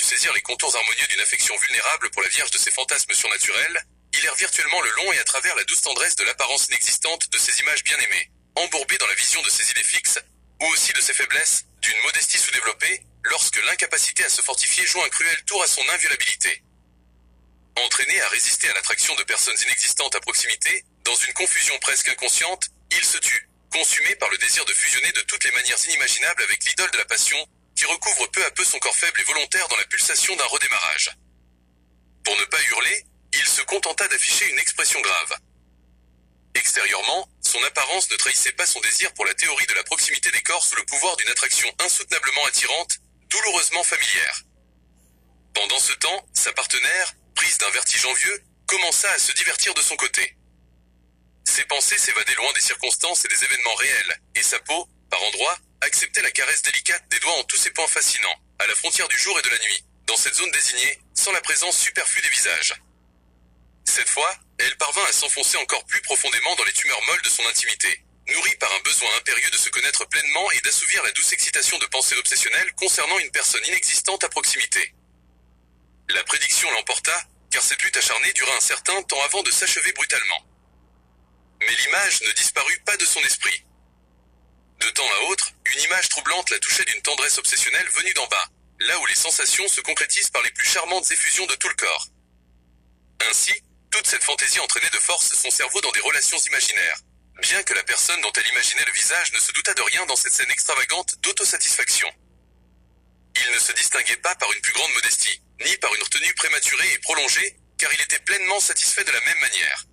saisir les contours harmonieux d'une affection vulnérable pour la vierge de ses fantasmes surnaturels, il erre virtuellement le long et à travers la douce tendresse de l'apparence inexistante de ses images bien-aimées, embourbé dans la vision de ses idées fixes, ou aussi de ses faiblesses, d'une modestie sous-développée, lorsque l'incapacité à se fortifier joue un cruel tour à son inviolabilité. Entraîné à résister à l'attraction de personnes inexistantes à proximité, dans une confusion presque inconsciente, il se tue, consumé par le désir de fusionner de toutes les manières inimaginables avec l'idole de la passion, qui recouvre peu à peu son corps faible et volontaire dans la pulsation d'un redémarrage. Pour ne pas hurler, il se contenta d'afficher une expression grave. Extérieurement, son apparence ne trahissait pas son désir pour la théorie de la proximité des corps sous le pouvoir d'une attraction insoutenablement attirante, douloureusement familière. Pendant ce temps, sa partenaire, prise d'un vertige envieux, commença à se divertir de son côté. Ses pensées s'évadaient loin des circonstances et des événements réels, et sa peau, par endroits, acceptait la caresse délicate des doigts en tous ses points fascinants, à la frontière du jour et de la nuit, dans cette zone désignée, sans la présence superflue des visages. Cette fois, elle parvint à s'enfoncer encore plus profondément dans les tumeurs molles de son intimité, nourrie par un besoin impérieux de se connaître pleinement et d'assouvir la douce excitation de pensées obsessionnelles concernant une personne inexistante à proximité. La prédiction l'emporta, car cette lutte acharnée dura un certain temps avant de s'achever brutalement. Mais l'image ne disparut pas de son esprit. De temps à autre, une image troublante la touchait d'une tendresse obsessionnelle venue d'en bas, là où les sensations se concrétisent par les plus charmantes effusions de tout le corps. Ainsi, toute cette fantaisie entraînait de force son cerveau dans des relations imaginaires, bien que la personne dont elle imaginait le visage ne se doutât de rien dans cette scène extravagante d'autosatisfaction. Il ne se distinguait pas par une plus grande modestie, ni par une retenue prématurée et prolongée, car il était pleinement satisfait de la même manière.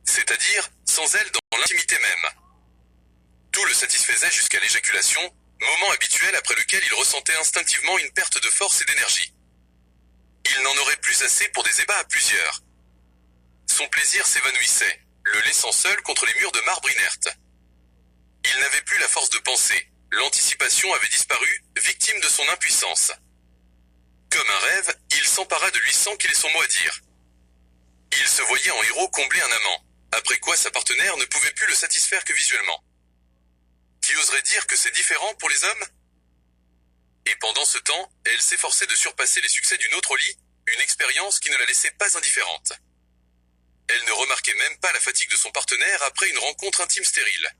C'est-à-dire, sans elle dans l'intimité même. Tout le satisfaisait jusqu'à l'éjaculation, moment habituel après lequel il ressentait instinctivement une perte de force et d'énergie. Il n'en aurait plus assez pour des ébats à plusieurs. Son plaisir s'évanouissait, le laissant seul contre les murs de marbre inerte. Il n'avait plus la force de penser, l'anticipation avait disparu, victime de son impuissance. Comme un rêve, il s'empara de lui sans qu'il ait son mot à dire. Il se voyait en héros combler un amant, après quoi sa partenaire ne pouvait plus le satisfaire que visuellement. Qui oserait dire que c'est différent pour les hommes? Et pendant ce temps, elle s'efforçait de surpasser les succès d'une autre au lit, une expérience qui ne la laissait pas indifférente. Elle ne remarquait même pas la fatigue de son partenaire après une rencontre intime stérile.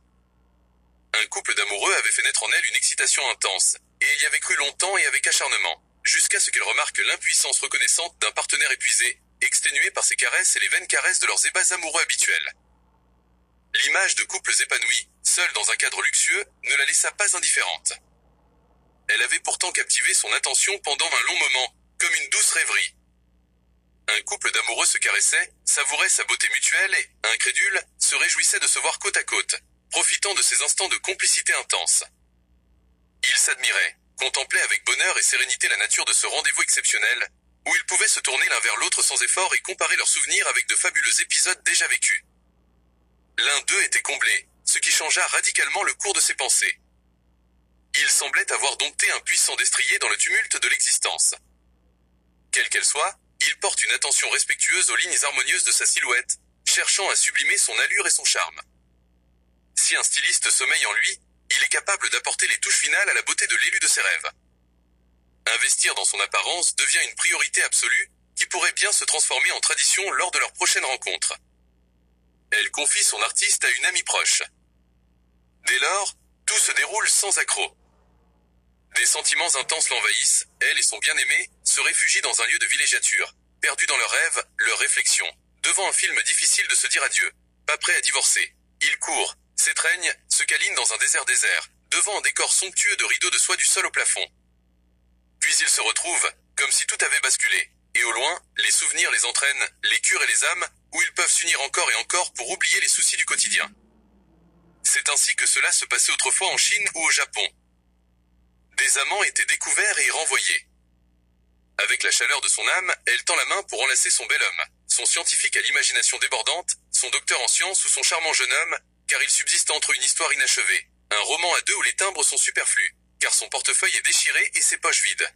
Un couple d'amoureux avait fait naître en elle une excitation intense, et elle y avait cru longtemps et avec acharnement, jusqu'à ce qu'elle remarque l'impuissance reconnaissante d'un partenaire épuisé, exténué par ses caresses et les vaines caresses de leurs ébats amoureux habituels. L'image de couples épanouis, seuls dans un cadre luxueux, ne la laissa pas indifférente. Elle avait pourtant captivé son attention pendant un long moment, comme une douce rêverie. Un couple d'amoureux se caressait, savourait sa beauté mutuelle et, incrédule, se réjouissait de se voir côte à côte, profitant de ces instants de complicité intense. Ils s'admiraient, contemplaient avec bonheur et sérénité la nature de ce rendez-vous exceptionnel, où ils pouvaient se tourner l'un vers l'autre sans effort et comparer leurs souvenirs avec de fabuleux épisodes déjà vécus. L'un d'eux était comblé, ce qui changea radicalement le cours de ses pensées. Il semblait avoir dompté un puissant destrier dans le tumulte de l'existence. Quelle qu'elle soit, il porte une attention respectueuse aux lignes harmonieuses de sa silhouette, cherchant à sublimer son allure et son charme. Si un styliste sommeille en lui, il est capable d'apporter les touches finales à la beauté de l'élu de ses rêves. Investir dans son apparence devient une priorité absolue qui pourrait bien se transformer en tradition lors de leur prochaine rencontre. Elle confie son artiste à une amie proche. Dès lors, tout se déroule sans accroc. Des sentiments intenses l'envahissent, elle et son bien-aimé se réfugient dans un lieu de villégiature, perdus dans leurs rêves, leurs réflexions, devant un film difficile de se dire adieu, pas prêt à divorcer. Ils courent, s'étreignent, se câlinent dans un désert, devant un décor somptueux de rideaux de soie du sol au plafond. Puis ils se retrouvent, comme si tout avait basculé, et au loin, les souvenirs les entraînent, les cœurs et les âmes, où ils peuvent s'unir encore et encore pour oublier les soucis du quotidien. C'est ainsi que cela se passait autrefois en Chine ou au Japon. Des amants étaient découverts et renvoyés. Avec la chaleur de son âme, elle tend la main pour enlacer son bel homme, son scientifique à l'imagination débordante, son docteur en sciences ou son charmant jeune homme, car il subsiste entre eux une histoire inachevée, un roman à deux où les timbres sont superflus, car son portefeuille est déchiré et ses poches vides.